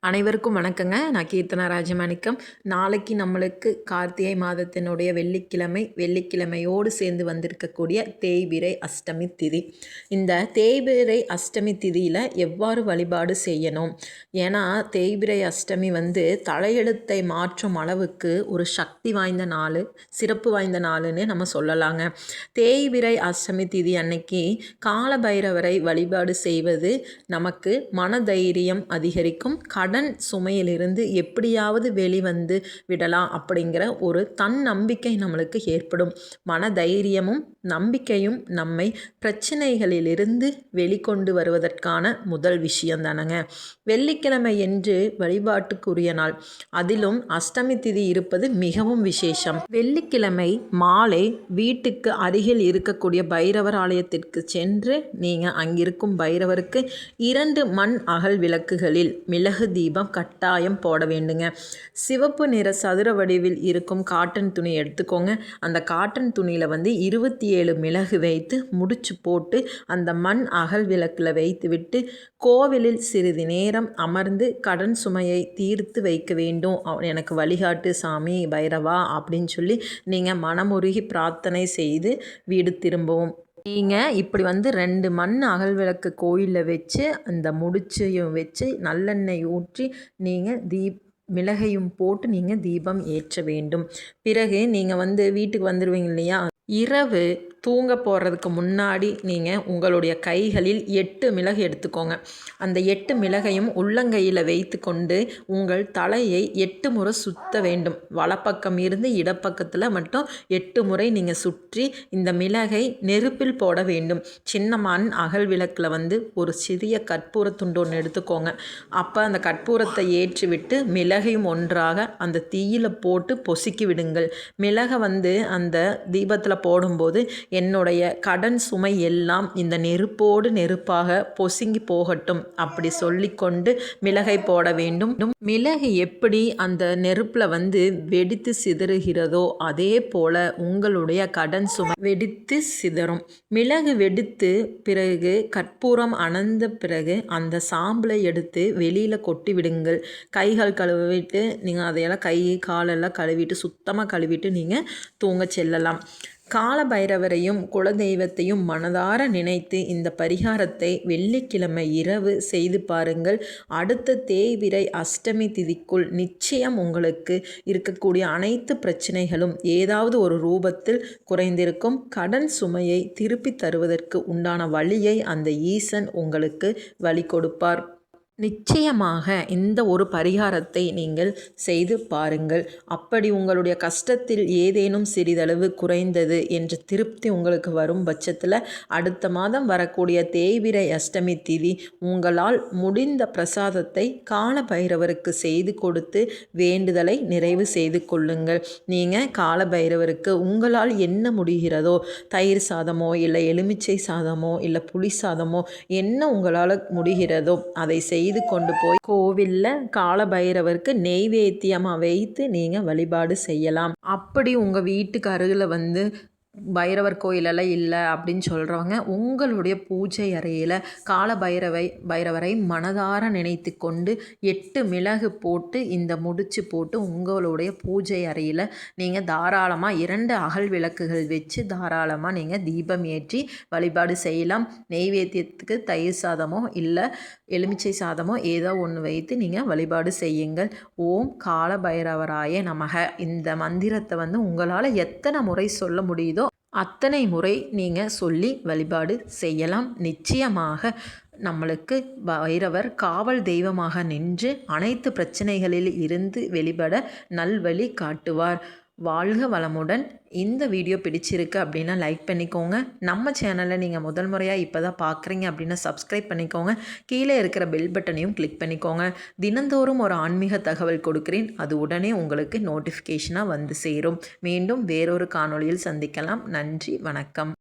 அனைவருக்கும் வணக்கங்க. நான் கீர்த்தனா ராஜமாணிக்கம். நாளைக்கு நம்மளுக்கு கார்த்திகை மாதத்தினுடைய வெள்ளிக்கிழமையோடு சேர்ந்து வந்திருக்கக்கூடிய தேய்பிறை அஷ்டமி திதி. இந்த தேய்பிறை அஷ்டமி திதியில் எவ்வாறு வழிபாடு செய்யணும்? ஏன்னா தேய்பிறை அஷ்டமி தலையெழுத்தை மாற்றும் அளவுக்கு ஒரு சக்தி வாய்ந்த நாள், சிறப்பு வாய்ந்த நாளுன்னு நம்ம சொல்லலாங்க. தேய்பிறை அஷ்டமி திதி அன்னைக்கு கால பைரவரை வழிபாடு செய்வது நமக்கு மனதைரியம் அதிகரிக்கும். கடன் சுமையிலிருந்து எப்படியாவது வெளிவந்து விடலாம் அப்படிங்கிற ஒரு தன்னம்பிக்கை நம்மளுக்கு ஏற்படும். மன தைரியமும் நம்பிக்கையும் நம்மை பிரச்சனைகளிலிருந்து வெளிக்கொண்டு வருவதற்கான முதல் விஷயம் தானங்க. வெள்ளிக்கிழமை என்று வழிபாட்டுக்குரிய நாள், அதிலும் அஷ்டமி திதி இருப்பது மிகவும் விசேஷம். வெள்ளிக்கிழமை மாலை வீட்டுக்கு அருகில் இருக்கக்கூடிய பைரவர் ஆலயத்திற்கு சென்று நீங்கள் அங்கிருக்கும் பைரவருக்கு 2 மண் அகல் விளக்குகளில் மிளகு தீபம் கட்டாயம் போட வேண்டுங்க. சிவப்பு நிற சதுர வடிவில் இருக்கும் காட்டன் துணி எடுத்துக்கோங்க. அந்த காட்டன் துணியில் 27 மிளகு வைத்து முடிச்சு போட்டு அந்த மண் அகல் விளக்கில் வைத்து விட்டு கோவிலில் சிறிது நேரம் அமர்ந்து கடன் சுமையை தீர்த்து வைக்க வேண்டும். எனக்கு வழிகாட்டு சாமி பைரவா அப்படின்னு சொல்லி நீங்கள் மனமுருகி பிரார்த்தனை செய்து வீடு திரும்பவும். நீங்கள் இப்படி 2 மண் அகல் விளக்கு கோயிலில் வச்சு அந்த முடிச்சையும் வச்சு நல்லெண்ணெய் ஊற்றி நீங்கள் மிளகையும் போட்டு நீங்கள் தீபம் ஏற்ற வேண்டும். பிறகு நீங்கள் வீட்டுக்கு வந்துடுவீங்க இல்லையா, இரவு தூங்க போகிறதுக்கு முன்னாடி நீங்கள் உங்களுடைய கைகளில் 8 மிளகு எடுத்துக்கோங்க. அந்த 8 மிளகையும் உள்ளங்கையில் வைத்து கொண்டு உங்கள் தலையை 8 முறை சுற்ற வேண்டும். வலப்பக்கம் இருந்து இடப்பக்கத்தில் மட்டும் 8 முறை நீங்கள் சுற்றி இந்த மிளகை நெருப்பில் போட வேண்டும். சின்ன மண் அகல் விளக்கில் ஒரு சிறிய கற்பூர துண்டு ஒன்று எடுத்துக்கோங்க. அப்போ அந்த கற்பூரத்தை ஏற்றி விட்டு மிளகையும் ஒன்றாக அந்த தீயில் போட்டு பொசுக்கி விடுங்கள். மிளகை அந்த தீபத்தில் போடும்போது என்னுடைய கடன் சுமை எல்லாம் இந்த நெருப்போடு நெருப்பாக பொசுங்கி போகட்டும் அப்படி சொல்லிக்கொண்டு மிளகை போட வேண்டும். மிளகு எப்படி அந்த நெருப்பில் வெடித்து சிதறுகிறதோ அதே போல உங்களுடைய கடன் சுமை வெடித்து சிதறும். மிளகு வெடித்து பிறகு கற்பூரம் அணைந்த பிறகு அந்த சாம்பலை எடுத்து வெளியில் கொட்டி விடுங்கள். கைகள் கழுவிட்டு நீங்கள் அதையெல்லாம் கை காலெல்லாம் கழுவிட்டு சுத்தமாக கழுவிட்டு நீங்கள் தூங்க செல்லலாம். கால பைரவரையும் குலதெய்வத்தையும் மனதார நினைத்து இந்த பரிகாரத்தை வெள்ளிக்கிழமை இரவு செய்து பாருங்கள். அடுத்த தேய்பிறை அஷ்டமி திதிக்குள் நிச்சயம் உங்களுக்கு இருக்கக்கூடிய அனைத்து பிரச்சனைகளும் ஏதாவது ஒரு ரூபத்தில் குறைந்திருக்கும். கடன் சுமையை திருப்பி தருவதற்கு உண்டான வழியை அந்த ஈசன் உங்களுக்கு வழி கொடுப்பார். நிச்சயமாக இந்த ஒரு பரிகாரத்தை நீங்கள் செய்து பாருங்கள். அப்படி உங்களுடைய கஷ்டத்தில் ஏதேனும் சிறிதளவு குறைந்தது என்ற திருப்தி உங்களுக்கு வரும் பட்சத்தில் அடுத்த மாதம் வரக்கூடிய தேய்பிறை அஷ்டமி திதி உங்களால் முடிந்த பிரசாதத்தை கால பைரவருக்கு செய்து கொடுத்து வேண்டுதலை நிறைவு செய்து கொள்ளுங்கள். நீங்கள் கால பைரவருக்கு உங்களால் என்ன முடிகிறதோ, தயிர் சாதமோ இல்லை எலுமிச்சை சாதமோ இல்லை புளி சாதமோ என்ன உங்களால் முடிகிறதோ அதை செய்து கொண்டு போய் கோவிலில் கால பைரவருக்கு நெய்வேத்தியமாக வைத்து நீங்கள் வழிபாடு செய்யலாம். அப்படி உங்கள் வீட்டுக்கு அருகில் பைரவர் கோயிலெல்லாம் இல்லை அப்படின்னு சொல்கிறவங்க உங்களுடைய பூஜை அறையில் கால பைரவரை மனதார நினைத்து கொண்டு 8 மிளகு போட்டு இந்த முடிச்சு போட்டு உங்களுடைய பூஜை அறையில் நீங்கள் தாராளமாக 2 அகல் விளக்குகள் வச்சு தாராளமாக நீங்கள் தீபம் ஏற்றி வழிபாடு செய்யலாம். நெய்வேத்தியத்துக்கு தயிர் சாதமோ இல்லை எலுமிச்சை சாதமோ ஏதோ ஒன்று வைத்து நீங்கள் வழிபாடு செய்யுங்கள். ஓம் கால பைரவராய நமக இந்த மந்திரத்தை உங்களால் எத்தனை முறை சொல்ல முடியுதோ அத்தனை முறை நீங்கள் சொல்லி வழிபாடு செய்யலாம். நிச்சயமாக நம்மளுக்கு பைரவர் காவல் தெய்வமாக நின்று அனைத்து பிரச்சனைகளில் இருந்து வெளிப்பட நல்வழி காட்டுவார். வாழ்க வளமுடன். இந்த வீடியோ பிடிச்சிருக்கு அப்படின்னா லைக் பண்ணிக்கோங்க. நம்ம சேனலை நீங்கள் முதல் முறையாக இப்போ தான் பார்க்குறீங்க அப்படின்னா சப்ஸ்கிரைப் பண்ணிக்கோங்க. கீழே இருக்கிற பெல் பட்டனையும் கிளிக் பண்ணிக்கோங்க. தினந்தோறும் ஒரு ஆன்மீக தகவல் கொடுக்குறேன், அது உடனே உங்களுக்கு நோட்டிஃபிகேஷனாக சேரும். மீண்டும் வேறொரு காணொளியில் சந்திக்கலாம். நன்றி, வணக்கம்.